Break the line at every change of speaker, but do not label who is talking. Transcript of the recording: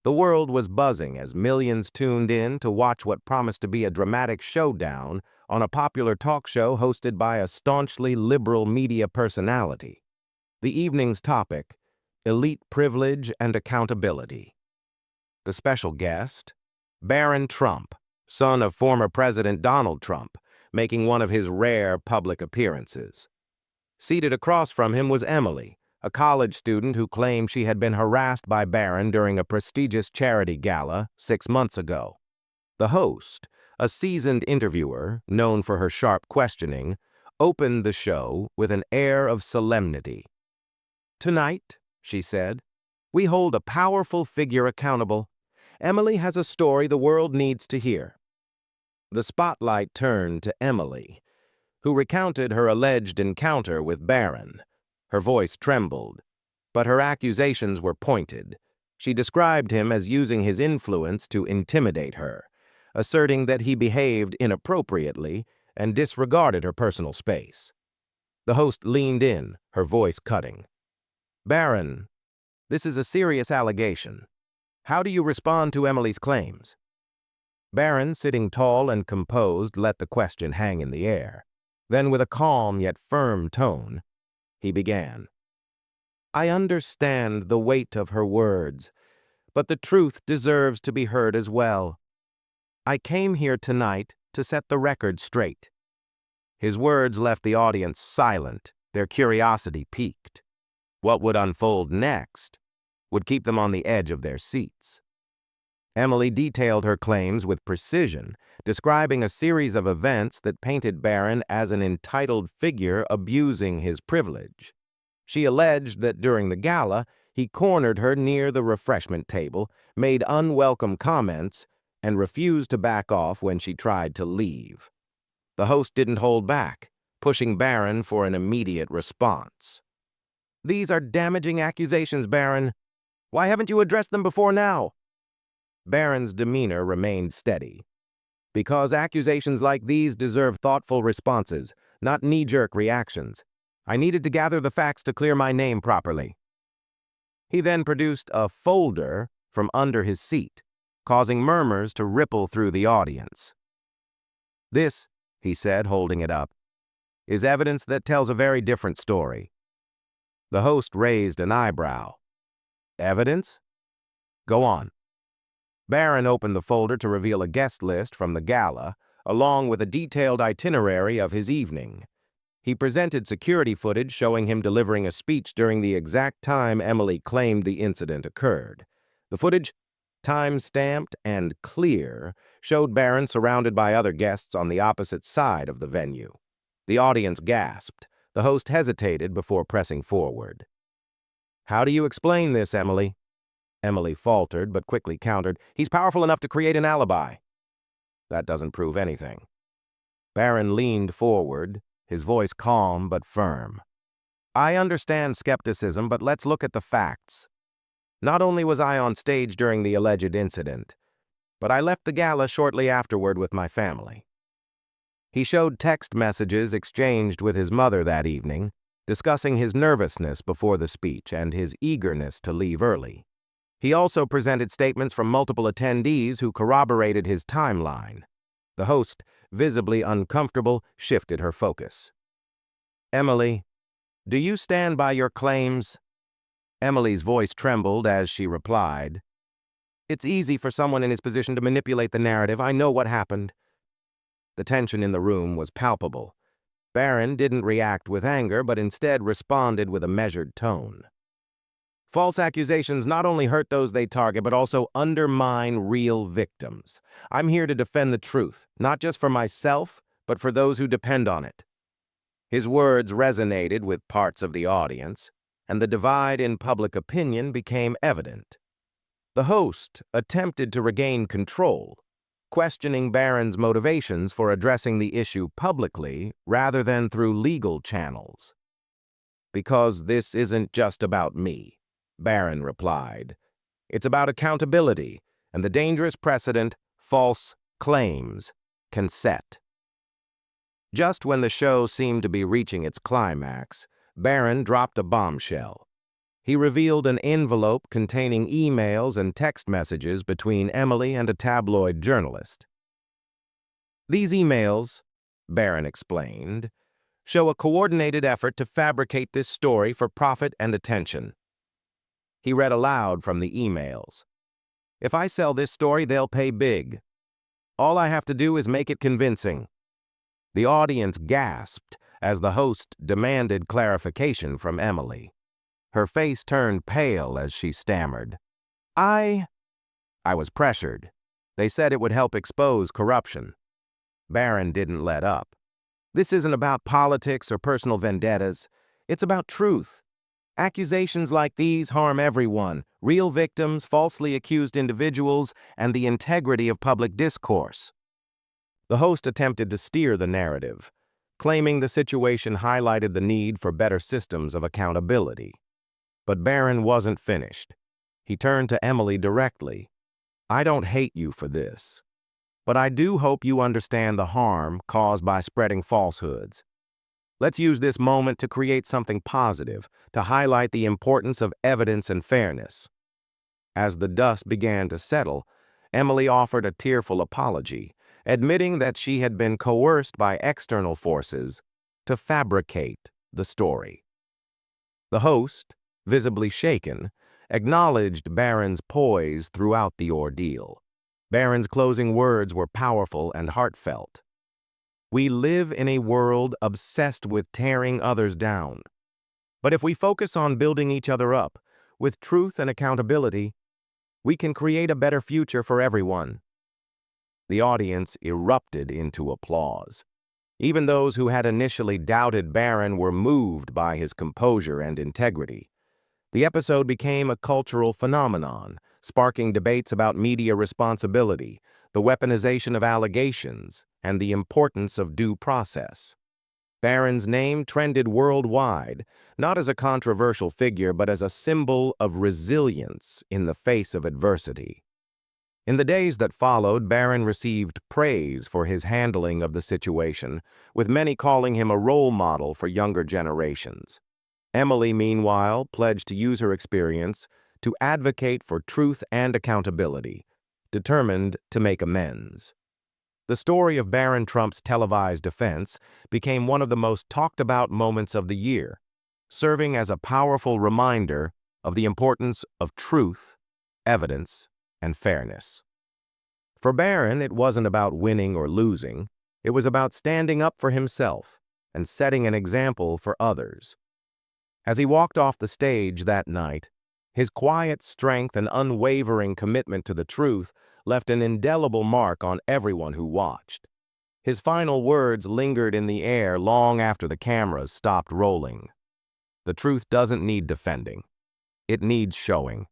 The world was buzzing as millions tuned in to watch what promised to be a dramatic showdown on a popular talk show hosted by a staunchly liberal media personality. The evening's topic: elite privilege and accountability. The special guest: Barron Trump, son of former President Donald Trump, making one of his rare public appearances. Seated across from him was Emily, a college student who claimed she had been harassed by Barron during a prestigious charity gala 6 months ago. The host, a seasoned interviewer known for her sharp questioning, opened the show with an air of solemnity. "Tonight," she said, "we hold a powerful figure accountable. Emily has a story the world needs to hear." The spotlight turned to Emily, who recounted her alleged encounter with Barron. Her voice trembled, but her accusations were pointed. She described him as using his influence to intimidate her, asserting that he behaved inappropriately and disregarded her personal space. The host leaned in, her voice cutting. "Barron, this is a serious allegation. How do you respond to Emily's claims?" Barron, sitting tall and composed, let the question hang in the air. Then, with a calm yet firm tone, he began. "I understand the weight of her words, but the truth deserves to be heard as well. I came here tonight to set the record straight." His words left the audience silent, their curiosity piqued. What would unfold next would keep them on the edge of their seats. Emily detailed her claims with precision, describing a series of events that painted Barron as an entitled figure abusing his privilege. She alleged that during the gala, he cornered her near the refreshment table, made unwelcome comments, and refused to back off when she tried to leave. The host didn't hold back, pushing Barron for an immediate response. "These are damaging accusations, Barron. Why haven't you addressed them before now?" Barron's demeanor remained steady. "Because accusations like these deserve thoughtful responses, not knee-jerk reactions. I needed to gather the facts to clear my name properly." He then produced a folder from under his seat, causing murmurs to ripple through the audience. "This," he said, holding it up, "is evidence that tells a very different story." The host raised an eyebrow. "Evidence? Go on." Barron opened the folder to reveal a guest list from the gala, along with a detailed itinerary of his evening. He presented security footage showing him delivering a speech during the exact time Emily claimed the incident occurred. The footage, time-stamped and clear, showed Barron surrounded by other guests on the opposite side of the venue. The audience gasped. The host hesitated before pressing forward. "How do you explain this, Emily?" Emily faltered, but quickly countered, "He's powerful enough to create an alibi." "That doesn't prove anything." Barron leaned forward, his voice calm but firm. "I understand skepticism, but let's look at the facts. Not only was I on stage during the alleged incident, but I left the gala shortly afterward with my family." He showed text messages exchanged with his mother that evening, discussing his nervousness before the speech and his eagerness to leave early. He also presented statements from multiple attendees who corroborated his timeline. The host, visibly uncomfortable, shifted her focus. "Emily, do you stand by your claims?" Emily's voice trembled as she replied, "It's easy for someone in his position to manipulate the narrative. I know what happened." The tension in the room was palpable. Barron didn't react with anger, but instead responded with a measured tone. "False accusations not only hurt those they target, but also undermine real victims. I'm here to defend the truth, not just for myself, but for those who depend on it." His words resonated with parts of the audience, and the divide in public opinion became evident. The host attempted to regain control, questioning Barron's motivations for addressing the issue publicly rather than through legal channels. "Because this isn't just about me," Barron replied. "It's about accountability and the dangerous precedent false claims can set." Just when the show seemed to be reaching its climax, Barron dropped a bombshell. He revealed an envelope containing emails and text messages between Emily and a tabloid journalist. These emails, Barron explained, show a coordinated effort to fabricate this story for profit and attention. He read aloud from the emails. If I sell this story, they'll pay big. All I have to do is make it convincing. The audience gasped as the host demanded clarification from Emily. Her face turned pale as she stammered. I was pressured. They said it would help expose corruption. Barron didn't let up. This isn't about politics or personal vendettas. It's about truth. Accusations like these harm everyone, real victims, falsely accused individuals, and the integrity of public discourse. The host attempted to steer the narrative, claiming the situation highlighted the need for better systems of accountability. But Barron wasn't finished. He turned to Emily directly. I don't hate you for this, but I do hope you understand the harm caused by spreading falsehoods. Let's use this moment to create something positive, to highlight the importance of evidence and fairness. As the dust began to settle, Emily offered a tearful apology, admitting that she had been coerced by external forces to fabricate the story. The host, visibly shaken, acknowledged Barron's poise throughout the ordeal. Barron's closing words were powerful and heartfelt. We live in a world obsessed with tearing others down. But if we focus on building each other up, with truth and accountability, we can create a better future for everyone. The audience erupted into applause. Even those who had initially doubted Barron were moved by his composure and integrity. The episode became a cultural phenomenon, sparking debates about media responsibility, the weaponization of allegations, and the importance of due process. Barron's name trended worldwide, not as a controversial figure but as a symbol of resilience in the face of adversity. In the days that followed, Barron received praise for his handling of the situation, with many calling him a role model for younger generations. Emily, meanwhile, pledged to use her experience to advocate for truth and accountability, determined to make amends. The story of Barron Trump's televised defense became one of the most talked-about moments of the year, serving as a powerful reminder of the importance of truth, evidence, and fairness. For Barron, it wasn't about winning or losing. It was about standing up for himself and setting an example for others. As he walked off the stage that night, his quiet strength and unwavering commitment to the truth left an indelible mark on everyone who watched. His final words lingered in the air long after the cameras stopped rolling. The truth doesn't need defending. It needs showing.